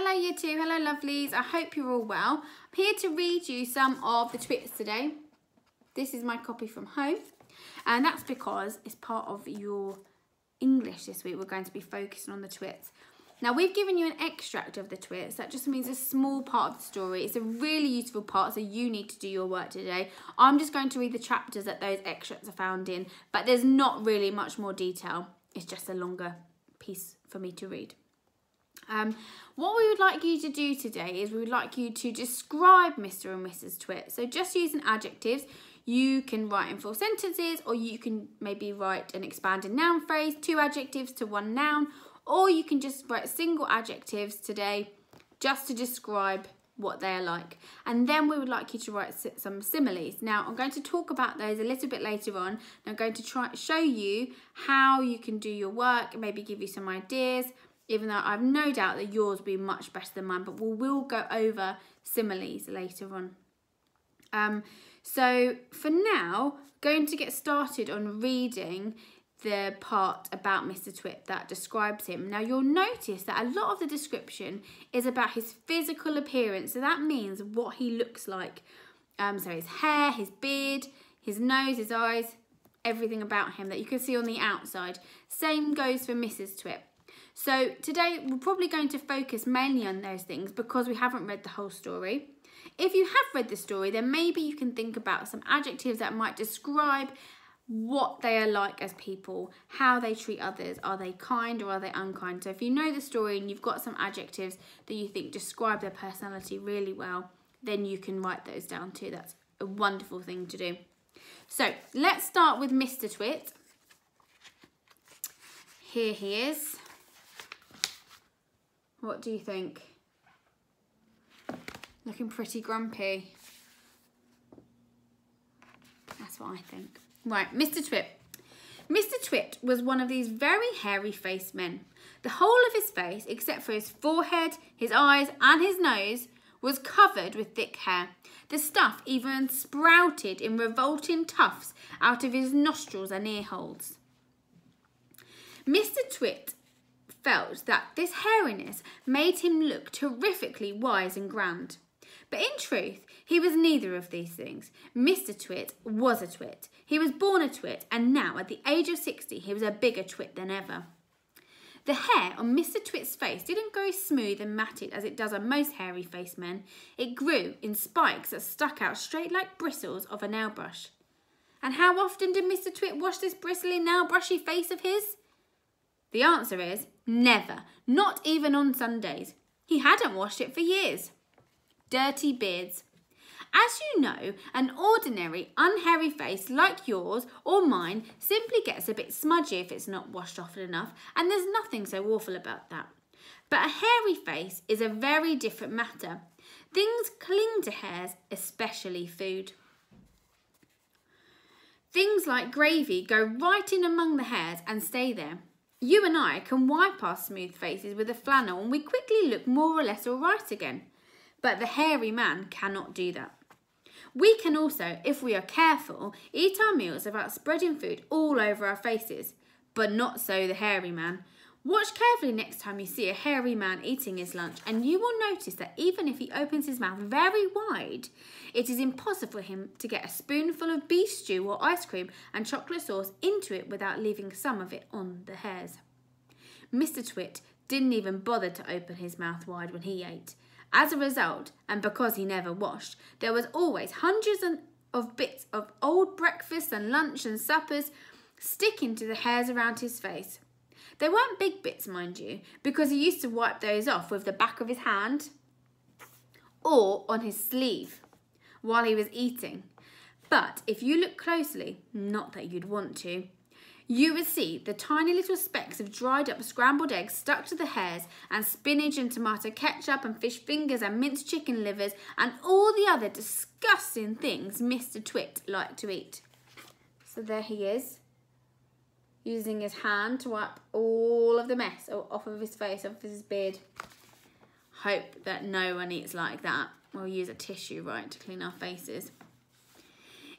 Hello Year 2, hello lovelies, I hope you're all well. I'm here to read you some of the Twits today. This is my copy from home, and that's because it's part of your English this week. We're going to be focusing on the Twits. Now we've given you an extract of the Twits. That just means a small part of the story. It's a really useful part, so you need to do your work today. I'm just going to read the chapters that those extracts are found in, but there's not really much more detail. It's just a longer piece for me to read. What we would like you to do today is we would like you to describe Mr. and Mrs. Twit. So just using adjectives, you can write in full sentences, or you can maybe write an expanded noun phrase, 2 adjectives to 1 noun, or you can just write single adjectives today just to describe what they are like. And then we would like you to write some similes. Now I'm going to talk about those a little bit later on. I'm going to try to show you how you can do your work and maybe give you some ideas, even though I've no doubt that yours will be much better than mine, but we will go over similes later on. So for now, going to get started on reading the part about Mr. Twit that describes him. Now you'll notice that a lot of the description is about his physical appearance. So that means what he looks like. So his hair, his beard, his nose, his eyes, everything about him that you can see on the outside. Same goes for Mrs. Twit. So today we're probably going to focus mainly on those things because we haven't read the whole story. If you have read the story, then maybe you can think about some adjectives that might describe what they are like as people, how they treat others. Are they kind or are they unkind? So if you know the story and you've got some adjectives that you think describe their personality really well, then you can write those down too. That's a wonderful thing to do. So let's start with Mr. Twit. Here he is. What do you think? Looking pretty grumpy. That's what I think. Right, Mr. Twit. Mr. Twit was one of these very hairy-faced men. The whole of his face, except for his forehead, his eyes and his nose, was covered with thick hair. The stuff even sprouted in revolting tufts out of his nostrils and ear holes. Mr. Twit felt that this hairiness made him look terrifically wise and grand. But in truth, he was neither of these things. Mr. Twit was a twit. He was born a twit, and now, at the age of 60, he was a bigger twit than ever. The hair on Mr. Twit's face didn't grow smooth and matted as it does on most hairy-faced men. It grew in spikes that stuck out straight like bristles of a nail brush. And how often did Mr. Twit wash this bristly, nail-brushy face of his? The answer is never, not even on Sundays. He hadn't washed it for years. Dirty beards. As you know, an ordinary, unhairy face like yours or mine simply gets a bit smudgy if it's not washed often enough, and there's nothing so awful about that. But a hairy face is a very different matter. Things cling to hairs, especially food. Things like gravy go right in among the hairs and stay there. You and I can wipe our smooth faces with a flannel and we quickly look more or less all right again. But the hairy man cannot do that. We can also, if we are careful, eat our meals without spreading food all over our faces. But not so the hairy man. Watch carefully next time you see a hairy man eating his lunch, and you will notice that even if he opens his mouth very wide, it is impossible for him to get a spoonful of beef stew or ice cream and chocolate sauce into it without leaving some of it on the hairs. Mr. Twit didn't even bother to open his mouth wide when he ate. As a result, and because he never washed, there was always hundreds of bits of old breakfasts and lunch and suppers sticking to the hairs around his face. They weren't big bits, mind you, because he used to wipe those off with the back of his hand or on his sleeve while he was eating. But if you look closely, not that you'd want to, you would see the tiny little specks of dried up scrambled eggs stuck to the hairs, and spinach and tomato ketchup and fish fingers and minced chicken livers and all the other disgusting things Mr. Twit liked to eat. So there he is, using his hand to wipe all of the mess off of his face, off of his beard. Hope that no one eats like that. We'll use a tissue, right, to clean our faces.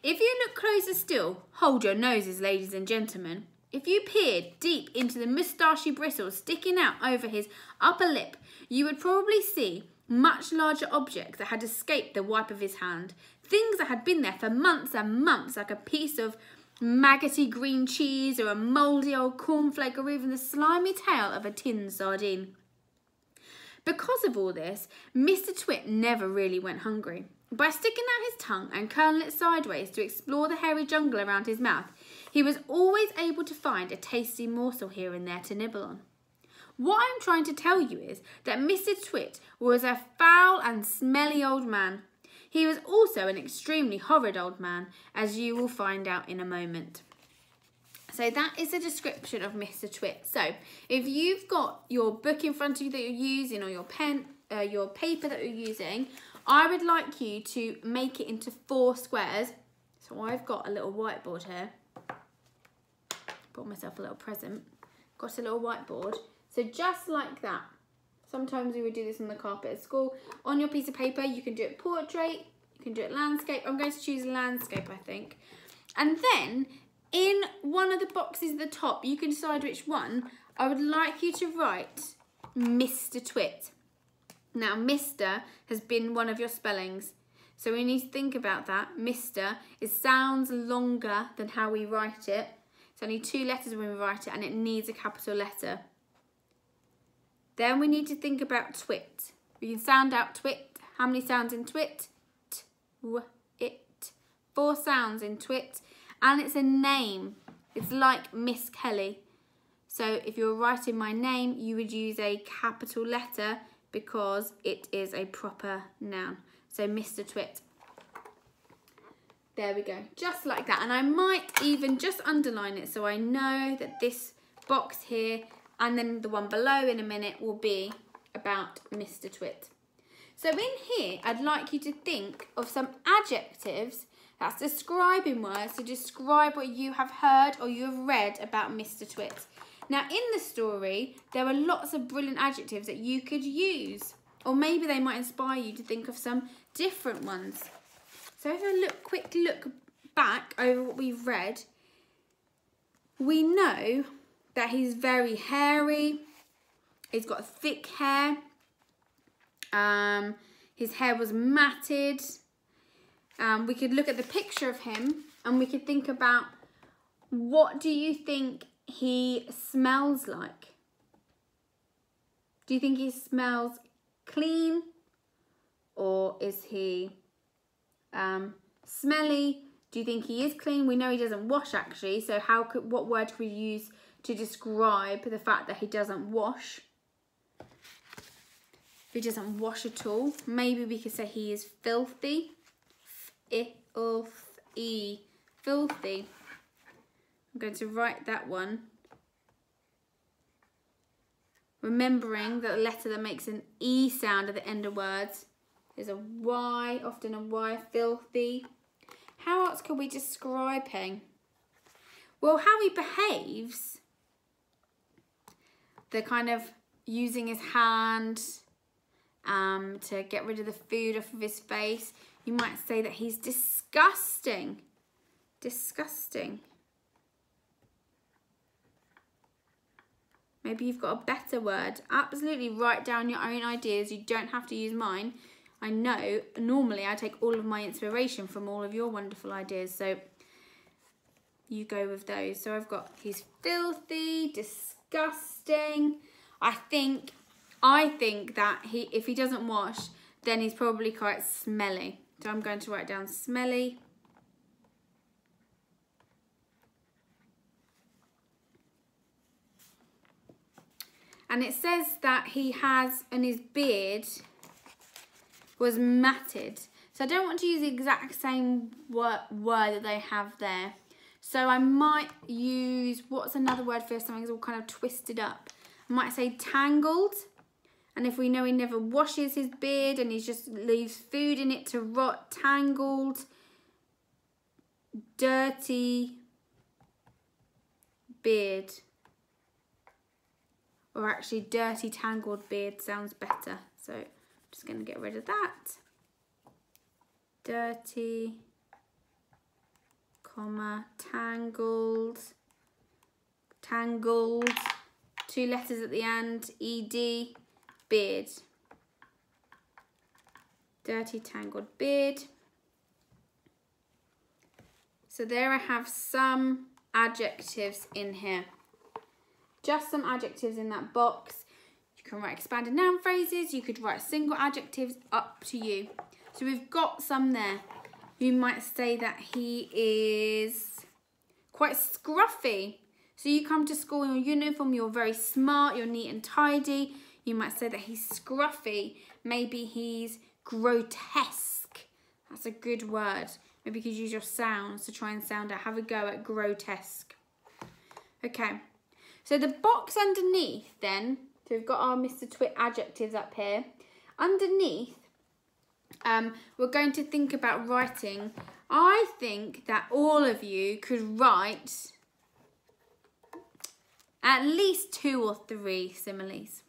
If you look closer still, hold your noses, ladies and gentlemen. If you peered deep into the moustachy bristles sticking out over his upper lip, you would probably see much larger objects that had escaped the wipe of his hand. Things that had been there for months and months, like a piece of maggoty green cheese or a mouldy old cornflake or even the slimy tail of a tin sardine. Because of all this, Mr. Twit never really went hungry. By sticking out his tongue and curling it sideways to explore the hairy jungle around his mouth, he was always able to find a tasty morsel here and there to nibble on. What I'm trying to tell you is that Mr. Twit was a foul and smelly old man. He was also an extremely horrid old man, as you will find out in a moment. So that is a description of Mr. Twit. So if you've got your book in front of you that you're using, or your pen, your paper that you're using, I would like you to make it into 4 squares. So I've got a little whiteboard here. Bought myself a little present. Got a little whiteboard. So just like that. Sometimes we would do this on the carpet at school. On your piece of paper, you can do it portrait, you can do it landscape. I'm going to choose landscape, I think. And then in one of the boxes at the top, you can decide which one. I would like you to write Mr. Twit. Now, Mr. has been one of your spellings. So we need to think about that. Mr. It sounds longer than how we write it. It's only 2 letters when we write it, and it needs a capital letter. Then we need to think about twit. We can sound out twit. How many sounds in twit? T, w, it. 4 sounds in twit. And it's a name. It's like Miss Kelly. So if you're writing my name, you would use a capital letter because it is a proper noun. So Mr. Twit. There we go. Just like that. And I might even just underline it so I know that this box here and then the one below in a minute will be about Mr. Twit. So in here, I'd like you to think of some adjectives, that's describing words, to describe what you have heard or you have read about Mr. Twit. Now in the story, there are lots of brilliant adjectives that you could use, or maybe they might inspire you to think of some different ones. So if I quick look back over what we've read, we know that he's very hairy, he's got thick hair, his hair was matted. We could look at the picture of him and we could think about, what do you think he smells like? Do you think he smells clean, or is he smelly? Do you think he is clean? We know he doesn't wash actually, so what word could we use to describe the fact that he doesn't wash? If he doesn't wash at all, maybe we could say he is filthy. Filthy. I'm going to write that one. Remembering that the letter that makes an E sound at the end of words is a Y, often a Y, filthy. How else can we describe him? Well, how he behaves, the kind of using his hand to get rid of the food off of his face. You might say that he's disgusting. Disgusting. Maybe you've got a better word. Absolutely write down your own ideas. You don't have to use mine. I know normally I take all of my inspiration from all of your wonderful ideas. So you go with those. So I've got he's filthy, disgusting. I think that if he doesn't wash, then he's probably quite smelly. So I'm going to write down smelly. And it says that he has, and his beard was matted. So I don't want to use the exact same word that they have there. So I might use, what's another word for something's all kind of twisted up? I might say tangled. And if we know he never washes his beard and he just leaves food in it to rot, tangled, dirty beard. Or actually dirty tangled beard sounds better. So I'm just going to get rid of that. Dirty, comma, tangled tangled, 2 letters at the end, ED, beard. Dirty tangled beard. So there I have some adjectives in here. Just some adjectives in that box. You can write expanded noun phrases. You could write single adjectives, up to you. So we've got some there. You might say that he is quite scruffy. So you come to school in your uniform, you're very smart, you're neat and tidy. You might say that he's scruffy. Maybe he's grotesque. That's a good word. Maybe you could use your sounds to try and sound out. Have a go at grotesque. Okay. So the box underneath then, so we've got our Mr. Twit adjectives up here. Underneath, we're going to think about writing. I think that all of you could write at least 2 or 3 similes.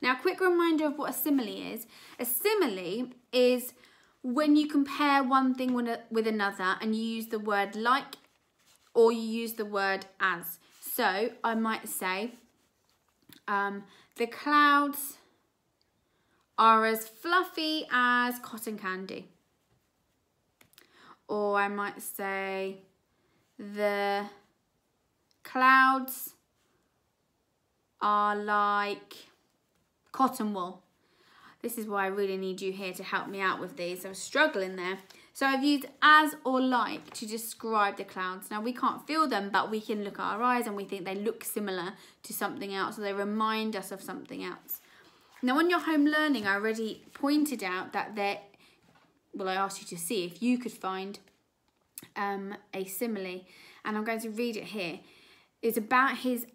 Now, a quick reminder of what a simile is. A simile is when you compare one thing with another and you use the word like or you use the word as. So I might say, the clouds are as fluffy as cotton candy. Or I might say, the clouds are like cotton wool. This is why I really need you here to help me out with these. I was struggling there. So I've used as or like to describe the clouds. Now we can't feel them, but we can look at our eyes and we think they look similar to something else, or they remind us of something else. Now on your home learning, I already pointed out that I asked you to see if you could find a simile, and I'm going to read it here. It's about his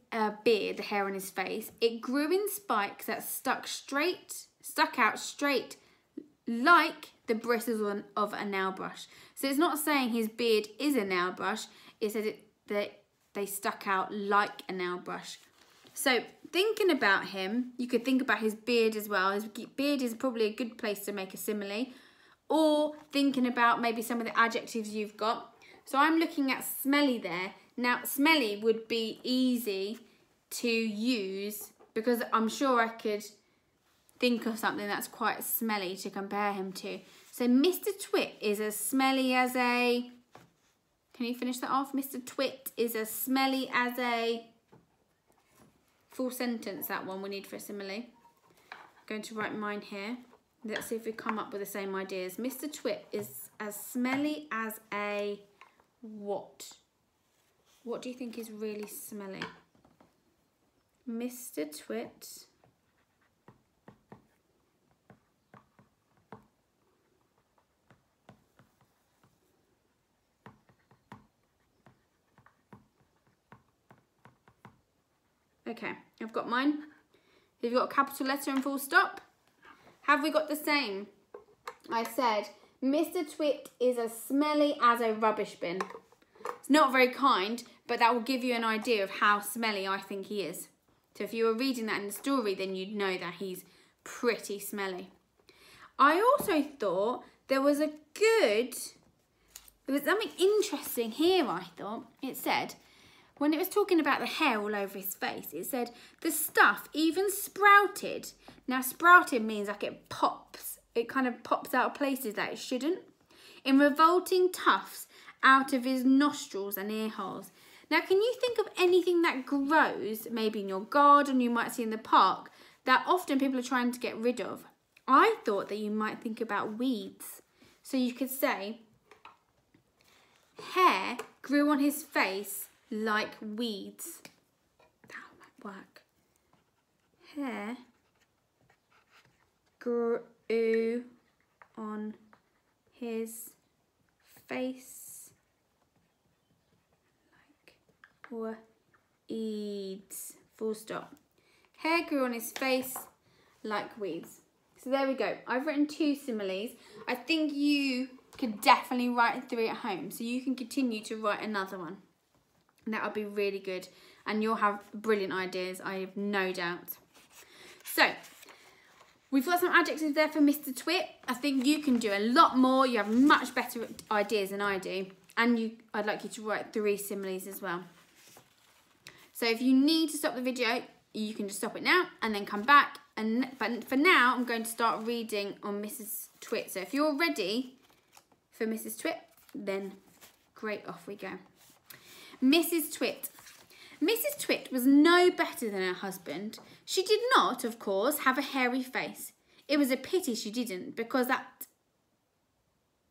beard, the hair on his face. It grew in spikes that stuck out straight like the bristles of a nail brush. So it's not saying his beard is a nail brush. It says that they stuck out like a nail brush. So thinking about him, you could think about his beard as well. His beard is probably a good place to make a simile. Or thinking about maybe some of the adjectives you've got. So I'm looking at smelly there. Now, smelly would be easy to use because I'm sure I could think of something that's quite smelly to compare him to. So Mr. Twit is as smelly as a... Can you finish that off? Mr. Twit is as smelly as a... Full sentence, that one we need for a simile. I'm going to write mine here. Let's see if we come up with the same ideas. Mr. Twit is as smelly as a what? What do you think is really smelly? Mr. Twit Okay, I've got mine. You've got a capital letter and full stop. Have we got the same? I said, Mr. Twit is as smelly as a rubbish bin. It's not very kind, but that will give you an idea of how smelly I think he is. So if you were reading that in the story, then you'd know that he's pretty smelly. I also thought there was something interesting here, I thought. It said, when it was talking about the hair all over his face, it said, the stuff even sprouted. Now, sprouted means like it pops. It kind of pops out of places that it shouldn't. In revolting tufts out of his nostrils and ear holes. Now, can you think of anything that grows, maybe in your garden, you might see in the park, that often people are trying to get rid of? I thought that you might think about weeds. So you could say, hair grew on his face like weeds. That might work. Hair grew on his face like weeds. Full stop. Hair grew on his face like weeds. So there we go. I've written 2 similes. I think you could definitely write 3 at home. So you can continue to write another one. And that would be really good. And you'll have brilliant ideas, I have no doubt. So, we've got some adjectives there for Mr. Twit. I think you can do a lot more. You have much better ideas than I do. And I'd like you to write 3 similes as well. So if you need to stop the video, you can just stop it now and then come back. But for now, I'm going to start reading on Mrs. Twit. So if you're ready for Mrs. Twit, then great, off we go. Mrs. Twit. Mrs. Twit was no better than her husband. She did not, of course, have a hairy face. It was a pity she didn't, because that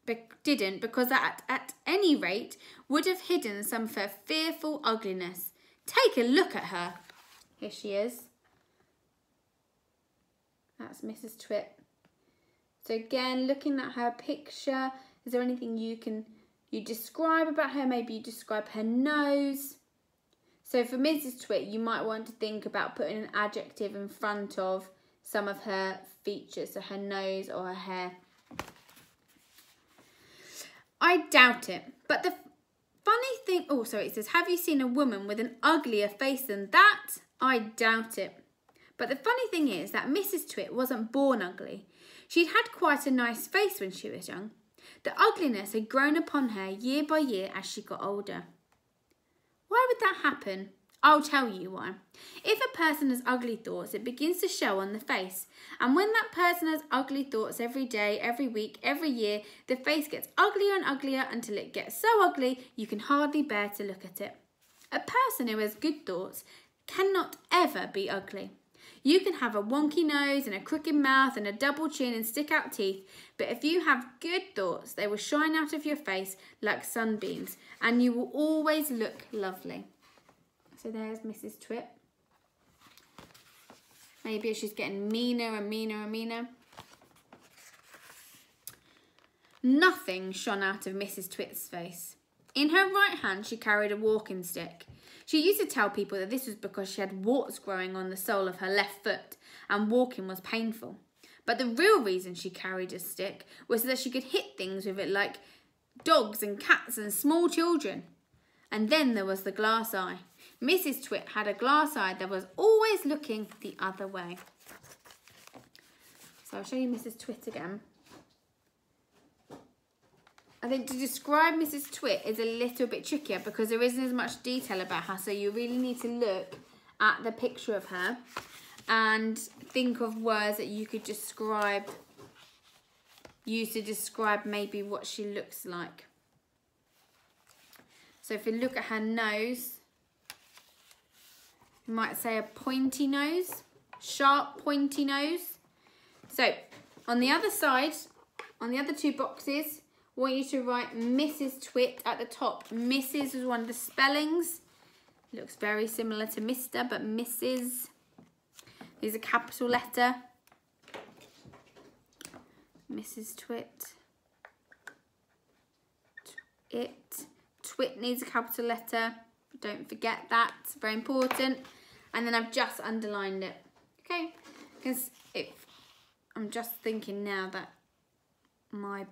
at any rate would have hidden some of her fearful ugliness. Take a look at her. Here she is. That's Mrs. Twit. So again, looking at her picture, is there anything you describe about her? Maybe you describe her nose. So for Mrs. Twit, you might want to think about putting an adjective in front of some of her features, so her nose or her hair. I doubt it, but the funny thing, it says, have you seen a woman with an uglier face than that? I doubt it. But the funny thing is that Mrs. Twit wasn't born ugly. She'd had quite a nice face when she was young. The ugliness had grown upon her year by year as she got older. Why would that happen? I'll tell you why. If a person has ugly thoughts, it begins to show on the face. And when that person has ugly thoughts every day, every week, every year, the face gets uglier and uglier until it gets so ugly you can hardly bear to look at it. A person who has good thoughts cannot ever be ugly. You can have a wonky nose and a crooked mouth and a double chin and stick out teeth, but if you have good thoughts, they will shine out of your face like sunbeams and you will always look lovely. So there's Mrs. Twit. Maybe she's getting meaner and meaner and meaner. Nothing shone out of Mrs. Twit's face. In her right hand, she carried a walking stick. She used to tell people that this was because she had warts growing on the sole of her left foot and walking was painful. But the real reason she carried a stick was so that she could hit things with it, like dogs and cats and small children. And then there was the glass eye. Mrs. Twit had a glass eye that was always looking the other way. So I'll show you Mrs. Twit again. I think to describe Mrs. Twit is a little bit trickier because there isn't as much detail about her, so you really need to look at the picture of her and think of words that you could use to describe maybe what she looks like. So if you look at her nose, you might say a pointy nose, sharp pointy nose. So on the other side, on the other two boxes, I want you to write Mrs. Twit at the top. Mrs. is one of the spellings. Looks very similar to Mr, but Mrs. is a capital letter. Mrs. Twit. Twit needs a capital letter. Don't forget that. It's very important. And then I've just underlined it. Okay? Because I'm just thinking now that my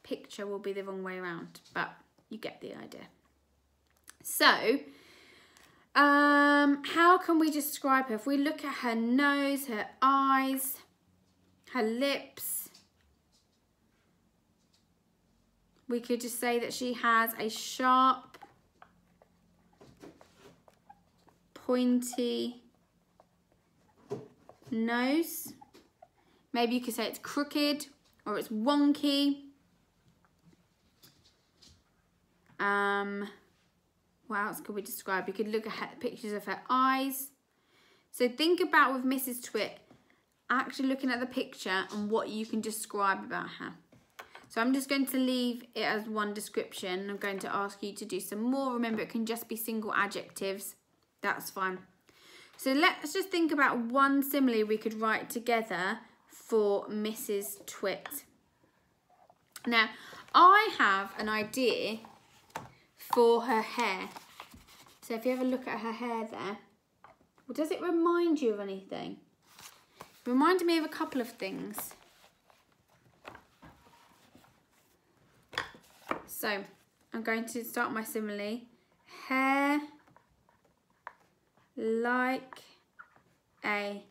picture will be the wrong way around, but you get the idea. So, how can we describe her? If we look at her nose, her eyes, her lips, we could just say that she has a sharp, pointy nose. Maybe you could say it's crooked or it's wonky. What else could we describe? You could look at pictures of her eyes. So think about with Mrs. Twit, actually looking at the picture and what you can describe about her. So I'm just going to leave it as one description. I'm going to ask you to do some more. Remember, it can just be single adjectives. That's fine. So let's just think about one simile we could write together for Mrs. Twit. Now, I have an idea for her hair. So if you have a look at her hair there, well, does it remind you of anything? It reminded me of a couple of things. So I'm going to start my simile. Hair like a.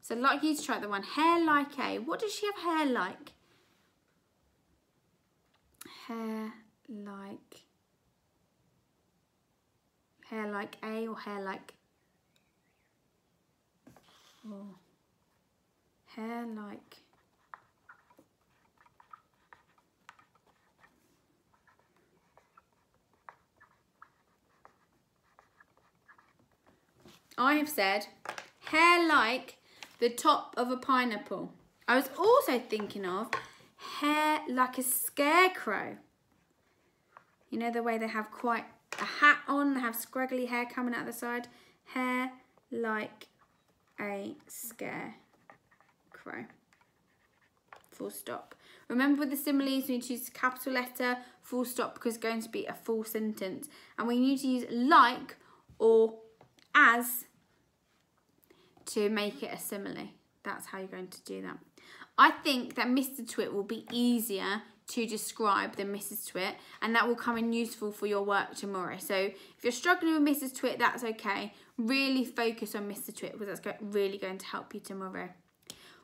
So I'd like you to try the one. Hair like a. What does she have hair like? Hair like. Hair like a or hair like... Or hair like... I have said hair like the top of a pineapple. I was also thinking of hair like a scarecrow. You know the way they have quite a hat on, they have scraggly hair coming out the side. Hair like a scarecrow. Full stop. Remember with the similes, we need to use a capital letter, full stop, because it's going to be a full sentence. And we need to use like or as to make it a simile. That's how you're going to do that. I think that Mr. Twit will be easier to describe than Mrs. Twit, and that will come in useful for your work tomorrow. So if you're struggling with Mrs. Twit, that's okay. Really focus on Mr. Twit, because that's really going to help you tomorrow.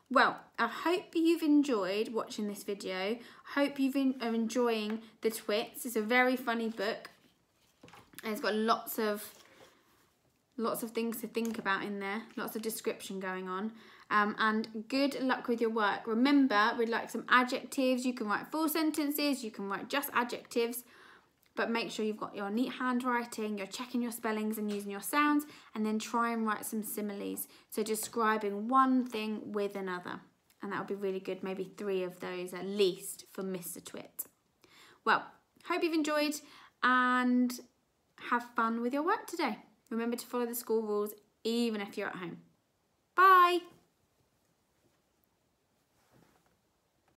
Well, I hope you've enjoyed watching this video. I hope are enjoying the Twits. It's a very funny book, and it's got lots of things to think about in there, lots of description going on, and good luck with your work. Remember, we'd like some adjectives. You can write full sentences, you can write just adjectives, but make sure you've got your neat handwriting, you're checking your spellings and using your sounds, and then try and write some similes, so describing one thing with another, and that would be really good, maybe 3 of those at least for Mr. Twit. Well, hope you've enjoyed and have fun with your work today. Remember to follow the school rules even if you're at home. Bye!